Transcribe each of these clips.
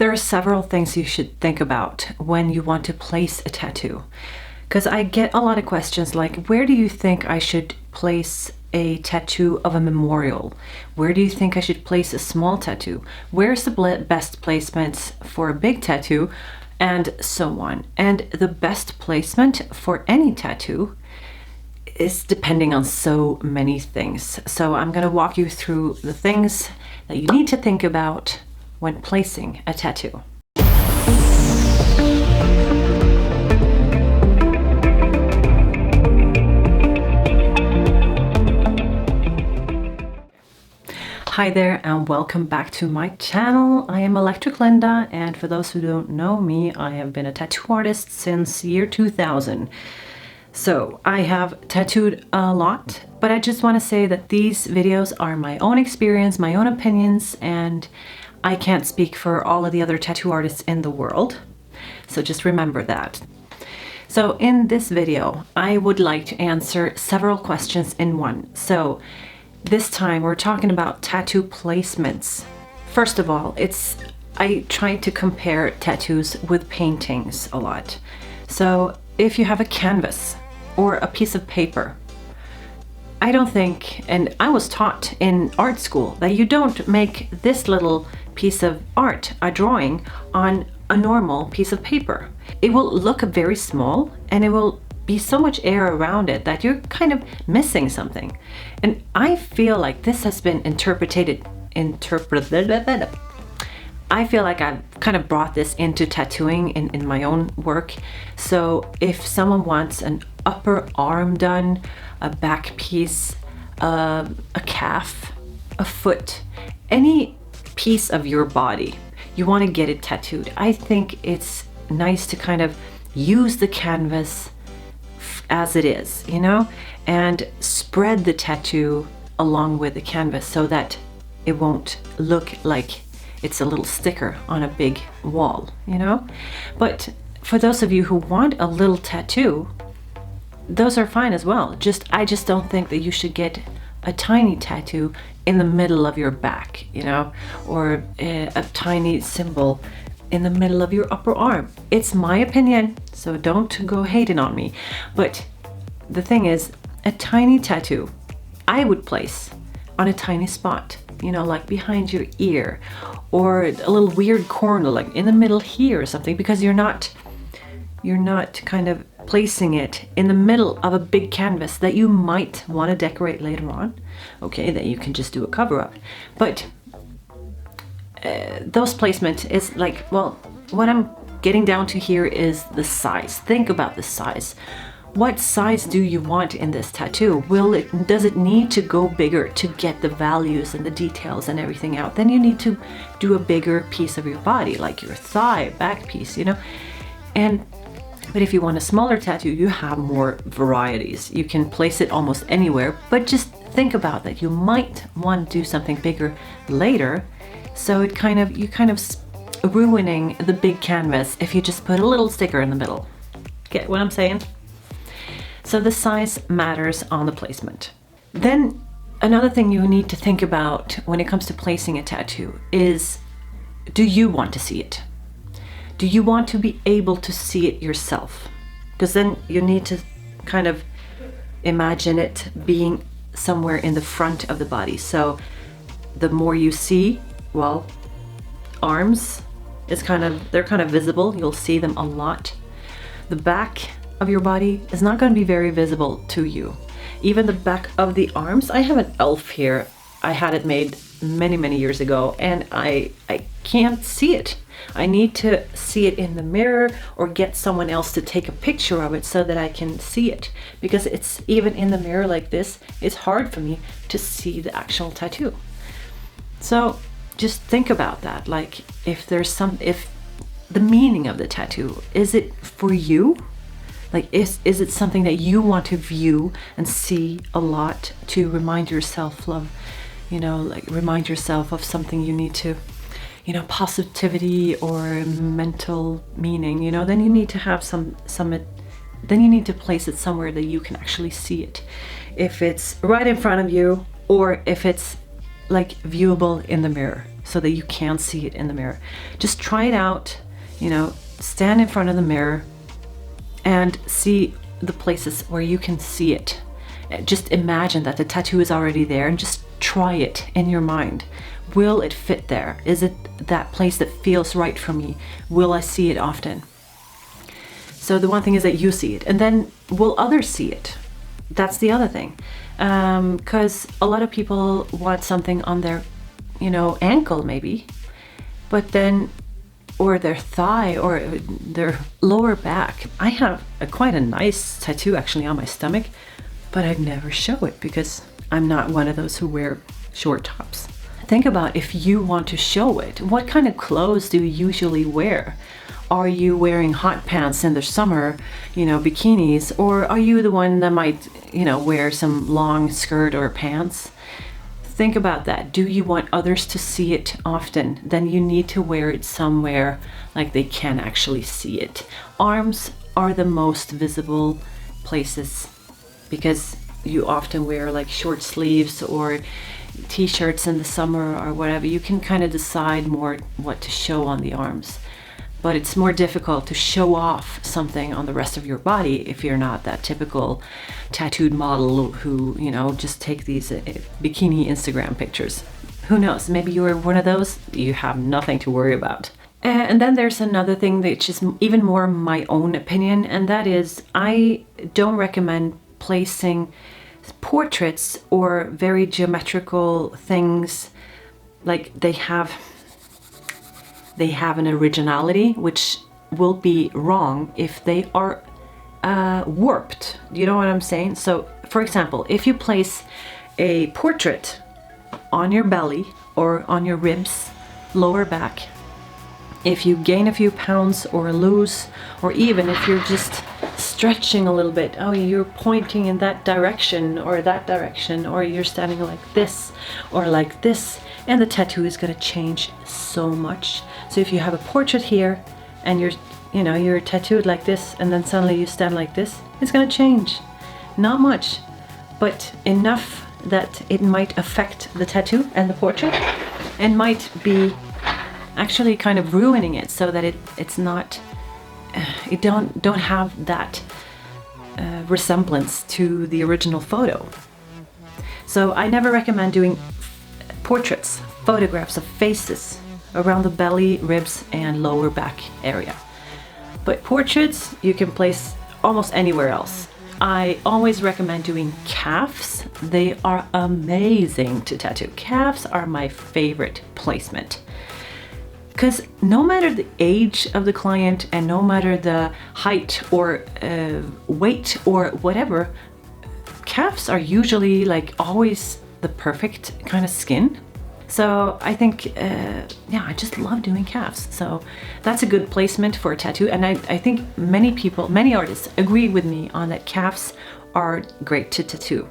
There are several things you should think about when you want to place a tattoo. Because I get a lot of questions like, where do you think I should place a tattoo of a memorial? Where do you think I should place a small tattoo? Where's the best placements for a big tattoo? And so on. And the best placement for any tattoo is depending on so many things. So I'm going to walk you through the things that you need to think about when placing a tattoo. Hi there and welcome back to my channel. I am Electric Linda, and for those who don't know me, I have been a tattoo artist since year 2000. So I have tattooed a lot, but I just want to say that these videos are my own experience, my own opinions, and I can't speak for all of the other tattoo artists in the world. So just remember that. So in this video, I would like to answer several questions in one. So this time we're talking about tattoo placements. First of all, I try to compare tattoos with paintings a lot. So if you have a canvas or a piece of paper, I don't think, and I was taught in art school, that you don't make this little piece of art, a drawing, on a normal piece of paper. It will look very small and it will be so much air around it that you're kind of missing something. And I feel like this has been interpreted. I feel like I've kind of brought this into tattooing in my own work. So if someone wants an upper arm done, a back piece, a calf, a foot, any piece of your body, you want to get it tattooed. I think it's nice to kind of use the canvas as it is, you know, and spread the tattoo along with the canvas so that it won't look like it's a little sticker on a big wall, you know. But for those of you who want a little tattoo, those are fine as well. I just don't think that you should get a tiny tattoo in the middle of your back, you know, or a tiny symbol in the middle of your upper arm. It's my opinion, so don't go hating on me. But the thing is, a tiny tattoo I would place on a tiny spot, you know, like behind your ear, or a little weird corner like in the middle here or something, because you're not kind of placing it in the middle of a big canvas that you might want to decorate later on. Okay, that you can just do a cover up. But those placement is like, well, what I'm getting down to here is the size. Think about the size. What size do you want in this tattoo? Does it need to go bigger to get the values and the details and everything out? Then you need to do a bigger piece of your body, like your thigh, back piece, you know. But if you want a smaller tattoo, you have more varieties. You can place it almost anywhere, but just think about that. You might want to do something bigger later, so you're kind of ruining the big canvas if you just put a little sticker in the middle. Get what I'm saying? So the size matters on the placement. Then another thing you need to think about when it comes to placing a tattoo is, do you want to see it? Do you want to be able to see it yourself? Because then you need to kind of imagine it being somewhere in the front of the body. So the more you see, well, arms they're kind of visible. You'll see them a lot. The back of your body is not going to be very visible to you. Even the back of the arms. I have an elf here. I had it made many years ago, and I can't see it. I need to see it in the mirror or get someone else to take a picture of it so that I can see it, because it's even in the mirror like this, it's hard for me to see the actual tattoo. So just think about that. Like, if the meaning of the tattoo, is it for you? Like, is it something that you want to view and see a lot to remind yourself of, you know, like remind yourself of something you need to, you know, positivity or mental meaning, you know, then you need to have then you need to place it somewhere that you can actually see it. If it's right in front of you, or if it's like viewable in the mirror so that you can see it in the mirror. Just try it out, you know, stand in front of the mirror and see the places where you can see it. Just imagine that the tattoo is already there and just try it in your mind. Will it fit there? Is it that place that feels right for me? Will I see it often? So the one thing is that you see it, and then will others see it? That's the other thing. Because a lot of people want something on their, you know, ankle maybe, but then, or their thigh or their lower back. I have quite a nice tattoo actually on my stomach, but I'd never show it because I'm not one of those who wear short tops. Think about if you want to show it. What kind of clothes do you usually wear? Are you wearing hot pants in the summer, you know, bikinis, or are you the one that might, you know, wear some long skirt or pants? Think about that. Do you want others to see it often? Then you need to wear it somewhere like they can actually see it. Arms are the most visible places because you often wear like short sleeves or t-shirts in the summer or whatever. You can kind of decide more what to show on the arms. But it's more difficult to show off something on the rest of your body if you're not that typical tattooed model who, you know, just take these bikini Instagram pictures. Who knows? Maybe you're one of those. You have nothing to worry about. And then there's another thing which is even more my own opinion, and that is I don't recommend placing portraits or very geometrical things like they have an originality, which will be wrong if they are warped. You know what I'm saying? So, for example, if you place a portrait on your belly or on your ribs, lower back, if you gain a few pounds or lose, or even if you're just stretching a little bit, oh, you're pointing in that direction, or you're standing like this or like this, and the tattoo is going to change so much. So if you have a portrait here and you're tattooed like this, and then suddenly you stand like this, it's going to change. Not much, but enough that it might affect the tattoo and the portrait, and might be actually kind of ruining it, so that it's not, it don't have that resemblance to the original photo. So I never recommend doing portraits, photographs of faces around the belly, ribs, and lower back area. But portraits you can place almost anywhere else. I always recommend doing calves. They are amazing to tattoo. Calves are my favorite placement. Because no matter the age of the client and no matter the height or weight or whatever, calves are usually like always the perfect kind of skin. So I think, yeah, I just love doing calves. So that's a good placement for a tattoo. And I think many artists agree with me on that calves are great to tattoo.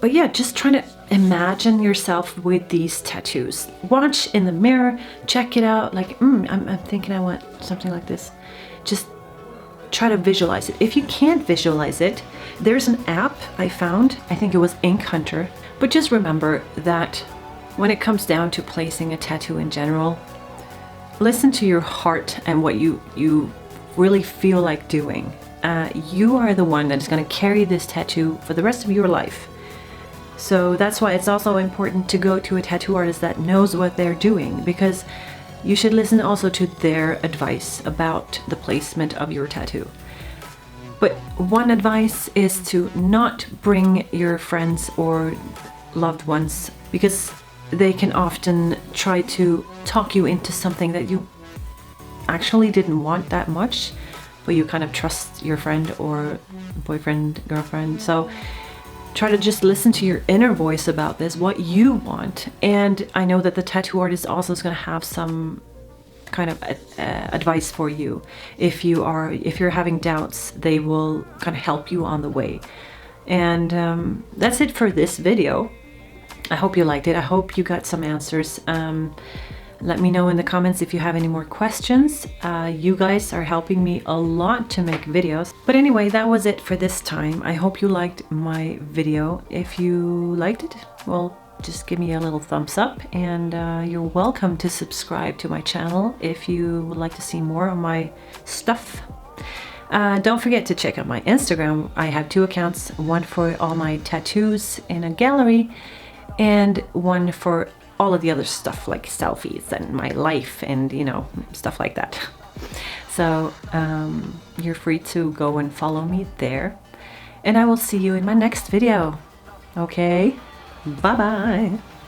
But yeah, just trying to imagine yourself with these tattoos. Watch in the mirror, check it out, like, I'm thinking I want something like this. Just try to visualize it. If you can't visualize it, there's an app I found, I think it was Ink Hunter. But just remember that when it comes down to placing a tattoo in general, listen to your heart and what you really feel like doing. You are the one that is going to carry this tattoo for the rest of your life. So that's why it's also important to go to a tattoo artist that knows what they're doing, because you should listen also to their advice about the placement of your tattoo. But one advice is to not bring your friends or loved ones, because they can often try to talk you into something that you actually didn't want that much, but you kind of trust your friend or boyfriend, girlfriend. So try to just listen to your inner voice about this, what you want. And I know that the tattoo artist also is going to have some kind of advice for you. If you're having doubts, they will kind of help you on the way. And that's it for this video. I hope you liked it. I hope you got some answers. Let me know in the comments if you have any more questions. You guys are helping me a lot to make videos. But anyway, that was it for this time. I hope you liked my video. If you liked it, well, just give me a little thumbs up, and you're welcome to subscribe to my channel if you would like to see more of my stuff. Don't forget to check out my Instagram. I have 2 accounts, one for all my tattoos in a gallery and one for all of the other stuff like selfies and my life and, you know, stuff like that. So you're free to go and follow me there, and I will see you in my next video. Okay, bye bye.